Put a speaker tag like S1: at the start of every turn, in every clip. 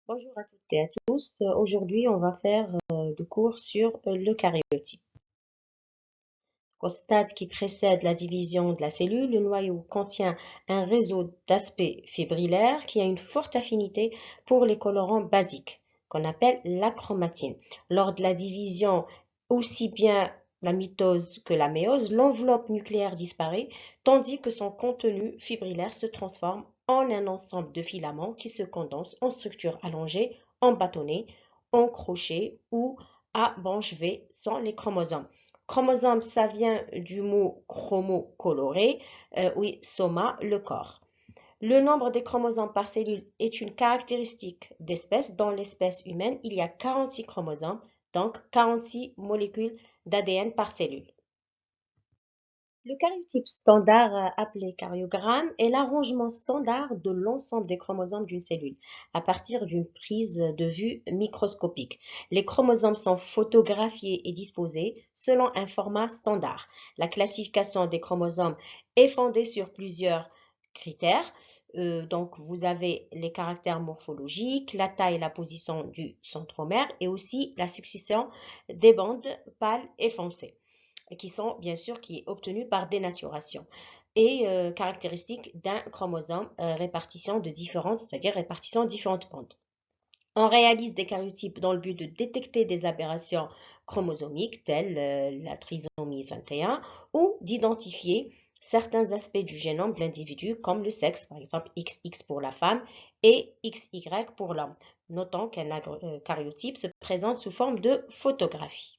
S1: Bonjour à toutes et à tous. Aujourd'hui, on va faire le cours sur le karyotype. Au stade qui précède la division de la cellule, le noyau contient un réseau d'aspects fibrillaires qui a une forte affinité pour les colorants basiques, qu'on appelle la chromatine. Lors de la division, aussi bien la mitose que la méose, l'enveloppe nucléaire disparaît, tandis que son contenu fibrillaire se transforme en un ensemble de filaments qui se condensent en structures allongées, en bâtonnets, en crochets ou à branches V sont les chromosomes. Chromosome, ça vient du mot chromo coloré, oui, soma, le corps. Le nombre des chromosomes par cellule est une caractéristique d'espèce. Dans l'espèce humaine, il y a 46 chromosomes, donc 46 molécules d'ADN par cellule. Le karyotype standard, appelé karyogramme, est l'arrangement standard de l'ensemble des chromosomes d'une cellule, à partir d'une prise de vue microscopique. Les chromosomes sont photographiés et disposés selon un format standard. La classification des chromosomes est fondée sur plusieurs critères. Donc, vous avez les caractères morphologiques, la taille et la position du centromère et aussi la succession des bandes pâles et foncées qui sont bien sûr qui est obtenue par dénaturation et caractéristique d'un chromosome répartition de différentes, c'est-à-dire répartition de différentes bandes. On réalise des karyotypes dans le but de détecter des aberrations chromosomiques telles la trisomie 21 ou d'identifier certains aspects du génome de l'individu comme le sexe, par exemple XX pour la femme et XY pour l'homme. Notons qu'un karyotype se présente sous forme de photographie.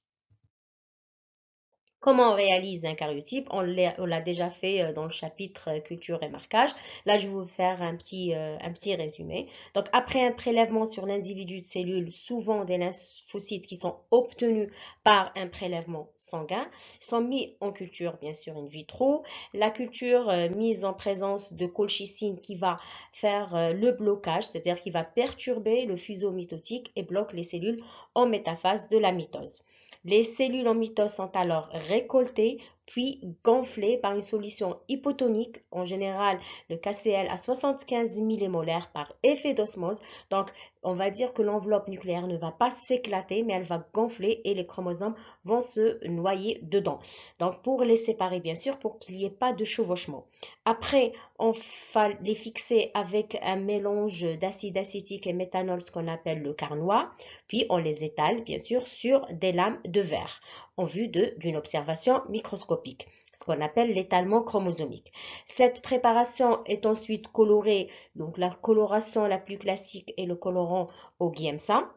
S1: Comment on réalise un karyotype? On l'a déjà fait dans le chapitre culture et marquage. Là, je vais vous faire un petit résumé. Donc, après un prélèvement sur l'individu de cellules, souvent des lymphocytes qui sont obtenus par un prélèvement sanguin, sont mis en culture, bien sûr, in vitro. La culture mise en présence de colchicine qui va faire le blocage, c'est-à-dire qui va perturber le fuseau mitotique et bloque les cellules en métaphase de la mitose. Les cellules en mitose sont alors récoltées puis gonflées par une solution hypotonique, en général le KCl à 75 millimolaires par effet d'osmose. Donc, on va dire que l'enveloppe nucléaire ne va pas s'éclater, mais elle va gonfler et les chromosomes vont se noyer dedans. Donc, pour les séparer, bien sûr, pour qu'il n'y ait pas de chevauchement. Après, on va les fixer avec un mélange d'acide acétique et méthanol, ce qu'on appelle le carnois. Puis, on les étale, bien sûr, sur des lames de verre en vue d'une observation microscopique, ce qu'on appelle l'étalement chromosomique. Cette préparation est ensuite colorée, donc la coloration la plus classique est le colorant au Giemsa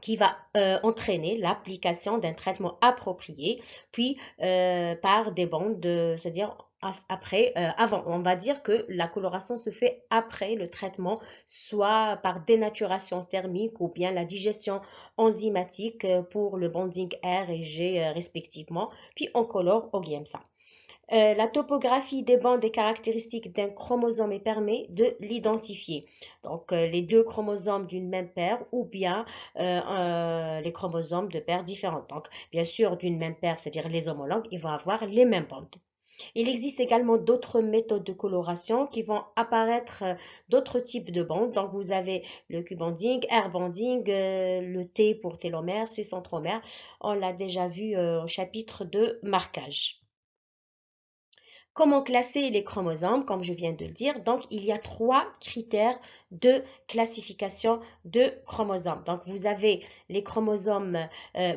S1: qui va entraîner l'application d'un traitement approprié, puis par des bandes, c'est-à-dire après, avant, on va dire que la coloration se fait après le traitement, soit par dénaturation thermique ou bien la digestion enzymatique pour le bonding R et G respectivement, puis on colore au Giemsa. La topographie des bandes est caractéristique d'un chromosome et permet de l'identifier. Donc, les deux chromosomes d'une même paire ou bien les chromosomes de paires différentes. Donc, bien sûr, d'une même paire, c'est-à-dire les homologues, ils vont avoir les mêmes bandes. Il existe également d'autres méthodes de coloration qui vont apparaître d'autres types de bandes. Donc, vous avez le Q-banding, R-banding, le T pour télomère, C centromère. On l'a déjà vu au chapitre de marquage. Comment classer les chromosomes, comme je viens de le dire? Donc, il y a trois critères de classification de chromosomes. Donc, vous avez les chromosomes,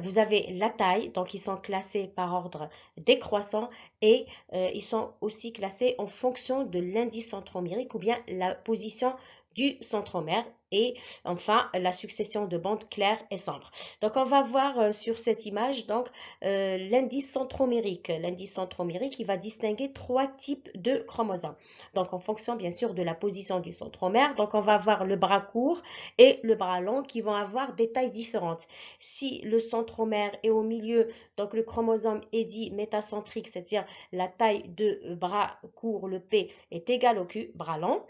S1: vous avez la taille, donc ils sont classés par ordre décroissant et ils sont aussi classés en fonction de l'indice centromérique ou bien la position du centromère et enfin la succession de bandes claires et sombres. Donc, on va voir sur cette image donc l'indice centromérique. L'indice centromérique, il va distinguer trois types de chromosomes. Donc, en fonction, bien sûr, de la position du centromère. Donc, on va avoir le bras court et le bras long qui vont avoir des tailles différentes. Si le centromère est au milieu, donc le chromosome est dit métacentrique, c'est-à-dire la taille de bras court, le P, est égale au Q, bras long.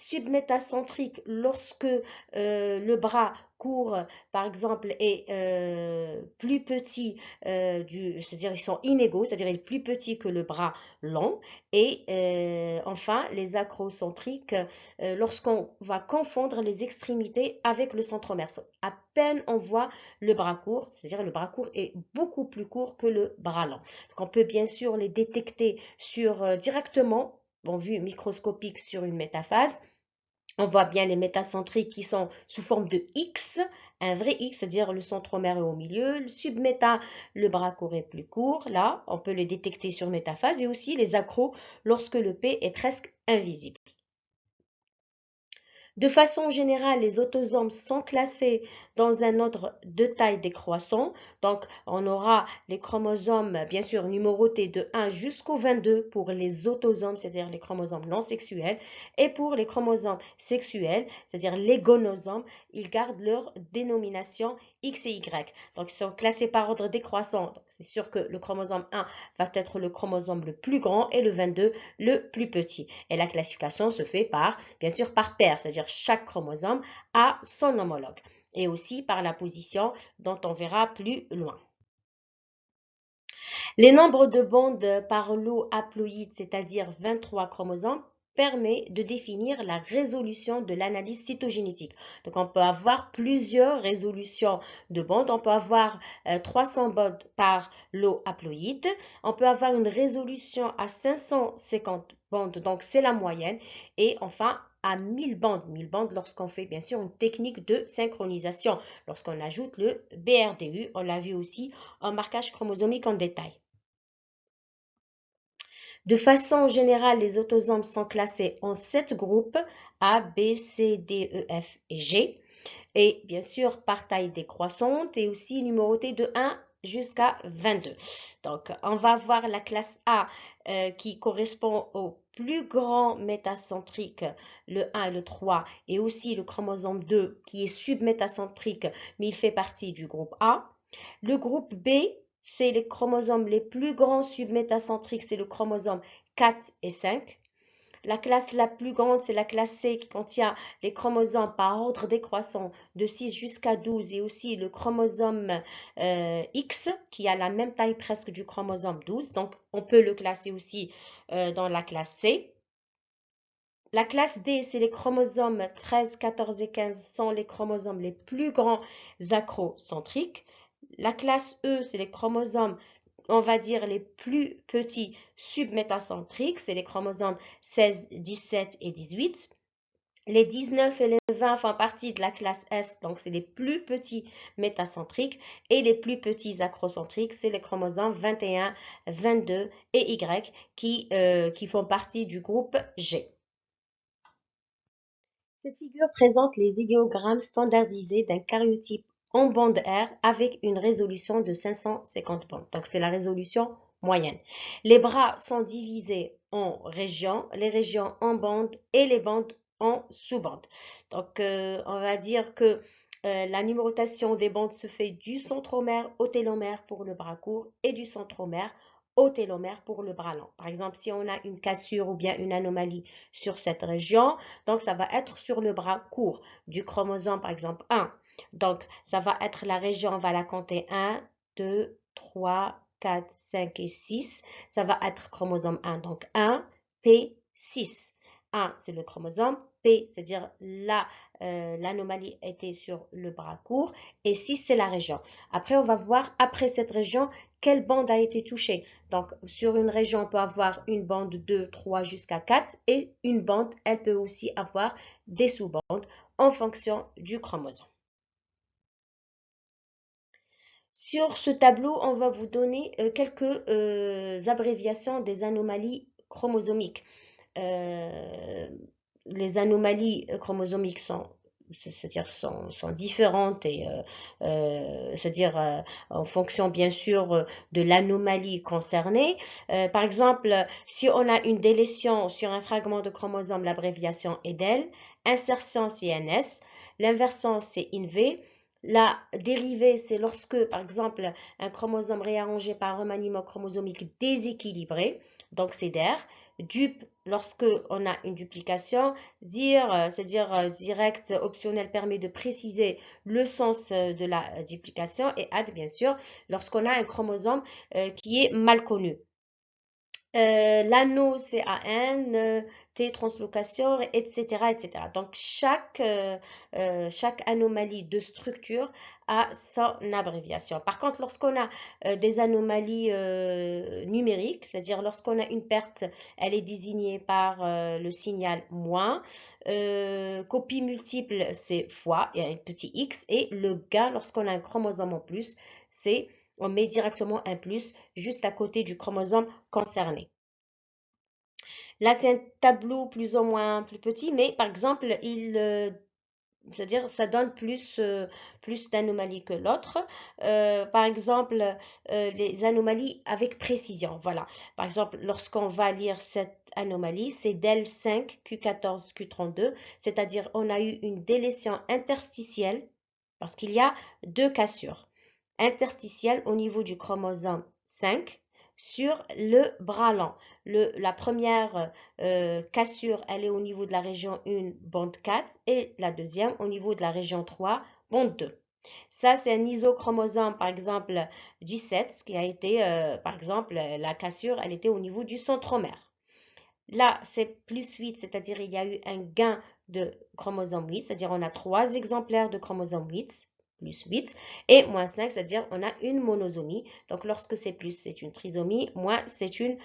S1: submétacentriques lorsque le bras court, par exemple, est plus petit, c'est-à-dire ils sont inégaux, c'est-à-dire il est plus petit que le bras long. Et enfin, les acrocentriques, lorsqu'on va confondre les extrémités avec le centromère. À peine on voit le bras court, c'est-à-dire le bras court est beaucoup plus court que le bras long. Donc on peut bien sûr les détecter directement, en vue microscopique sur une métaphase. On voit bien les métacentriques qui sont sous forme de X, un vrai X, c'est-à-dire le centromère est au milieu, le subméta, le bras court est plus court, là, on peut les détecter sur métaphase, et aussi les accros lorsque le P est presque invisible. De façon générale, les autosomes sont classés dans un ordre de taille décroissant. Donc, on aura les chromosomes, bien sûr, numérotés de 1 jusqu'au 22 pour les autosomes, c'est-à-dire les chromosomes non sexuels. Et pour les chromosomes sexuels, c'est-à-dire les gonosomes, ils gardent leur dénomination X et Y. Donc, ils sont classés par ordre décroissant. C'est sûr que le chromosome 1 va être le chromosome le plus grand et le 22 le plus petit. Et la classification se fait bien sûr, par paire, c'est-à-dire chaque chromosome a son homologue. Et aussi par la position dont on verra plus loin. Les nombres de bandes par lot haploïde, c'est-à-dire 23 chromosomes, permet de définir la résolution de l'analyse cytogénétique. Donc, on peut avoir plusieurs résolutions de bandes. On peut avoir 300 bandes par lot haploïde. On peut avoir une résolution à 550 bandes, donc c'est la moyenne. Et enfin, à 1000 bandes lorsqu'on fait bien sûr une technique de synchronisation. Lorsqu'on ajoute le BRDU, on l'a vu aussi en marquage chromosomique en détail. De façon générale, les autosomes sont classés en 7 groupes A, B, C, D, E, F et G. Et bien sûr, par taille décroissante et aussi numérotés de 1 jusqu'à 22. Donc, on va voir la classe A qui correspond au plus grand métacentrique, le 1 et le 3, et aussi le chromosome 2 qui est submétacentrique, mais il fait partie du groupe A. Le groupe B, c'est les chromosomes les plus grands submétacentriques, c'est le chromosome 4 et 5. La classe la plus grande, c'est la classe C qui contient les chromosomes par ordre décroissant de 6 jusqu'à 12 et aussi le chromosome X qui a la même taille presque du chromosome 12. Donc, on peut le classer aussi dans la classe C. La classe D, c'est les chromosomes 13, 14 et 15 sont les chromosomes les plus grands acrocentriques. La classe E, c'est les chromosomes, on va dire, les plus petits submétacentriques, c'est les chromosomes 16, 17 et 18. Les 19 et les 20 font partie de la classe F, donc c'est les plus petits métacentriques. Et les plus petits acrocentriques, c'est les chromosomes 21, 22 et Y qui font partie du groupe G. Cette figure présente les idéogrammes standardisés d'un karyotype en bande R avec une résolution de 550 bandes. Donc, c'est la résolution moyenne. Les bras sont divisés en régions, les régions en bandes et les bandes en sous-bandes. Donc, on va dire que la numérotation des bandes se fait du centromère au télomère pour le bras court et du centromère au télomère pour le bras long. Par exemple, si on a une cassure ou bien une anomalie sur cette région, donc ça va être sur le bras court du chromosome, par exemple 1. Donc, ça va être la région, on va la compter 1, 2, 3, 4, 5 et 6. Ça va être chromosome 1, donc 1, P, 6. 1, c'est le chromosome. P, c'est-à-dire l'anomalie était sur le bras court. Et 6, c'est la région. Après, on va voir, après cette région, quelle bande a été touchée. Donc, sur une région, on peut avoir une bande 2, 3 jusqu'à 4. Et une bande, elle peut aussi avoir des sous-bandes en fonction du chromosome. Sur ce tableau, on va vous donner quelques abréviations des anomalies chromosomiques. Les anomalies chromosomiques c'est-à-dire sont différentes et c'est-à-dire en fonction bien sûr de l'anomalie concernée. Par exemple, si on a une délétion sur un fragment de chromosome, l'abréviation est DEL, insertion c'est NS, l'inversion c'est INV, La dérivée, c'est lorsque, par exemple, un chromosome réarrangé par un remaniement chromosomique déséquilibré, donc c'est DER. Dup, lorsque on a une duplication. Dir, c'est-à-dire direct, optionnel, permet de préciser le sens de la duplication. Et add, bien sûr, lorsqu'on a un chromosome qui est mal connu. L'anneau CAN, T translocation, etc., etc. Donc, chaque anomalie de structure a son abréviation. Par contre, lorsqu'on a des anomalies numériques, c'est-à-dire lorsqu'on a une perte, elle est désignée par le signal moins. Copie multiple, c'est fois, il y a un petit x. Et le gain, lorsqu'on a un chromosome en plus, c'est on met directement un plus juste à côté du chromosome concerné. Là, c'est un tableau plus ou moins plus petit, mais par exemple, c'est-à-dire ça donne plus d'anomalies que l'autre. Par exemple, les anomalies avec précision. Voilà. Par exemple, lorsqu'on va lire cette anomalie, c'est DEL5 Q14 Q32, c'est-à-dire on a eu une délétion interstitielle parce qu'il y a deux cassures interstitielle au niveau du chromosome 5 sur le bras lent. La première cassure, elle est au niveau de la région 1, bande 4, et la deuxième au niveau de la région 3, bande 2. Ça, c'est un isochromosome, par exemple, 17, qui a été, par exemple, la cassure, elle était au niveau du centromère. Là, c'est plus 8, c'est-à-dire il y a eu un gain de chromosome 8, c'est-à-dire on a 3 exemplaires de chromosome 8, plus 8, et moins 5, c'est-à-dire on a une monosomie. Donc lorsque c'est plus, c'est une trisomie, moins, c'est une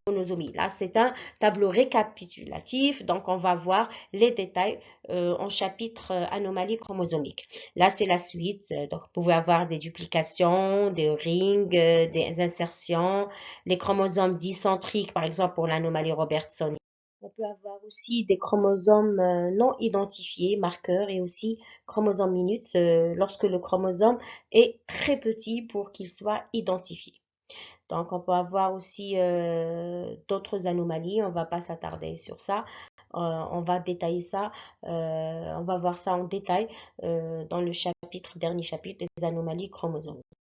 S1: monosomie. Là, c'est un tableau récapitulatif, donc on va voir les détails en chapitre anomalie chromosomique. Là, c'est la suite, donc vous pouvez avoir des duplications, des rings, des insertions, les chromosomes dicentriques, par exemple pour l'anomalie Robertson. On peut avoir aussi des chromosomes non identifiés, marqueurs, et aussi chromosomes minutes lorsque le chromosome est très petit pour qu'il soit identifié. Donc, on peut avoir aussi d'autres anomalies. On ne va pas s'attarder sur ça. On va détailler ça. On va voir ça en détail dans le dernier chapitre des anomalies chromosomiques.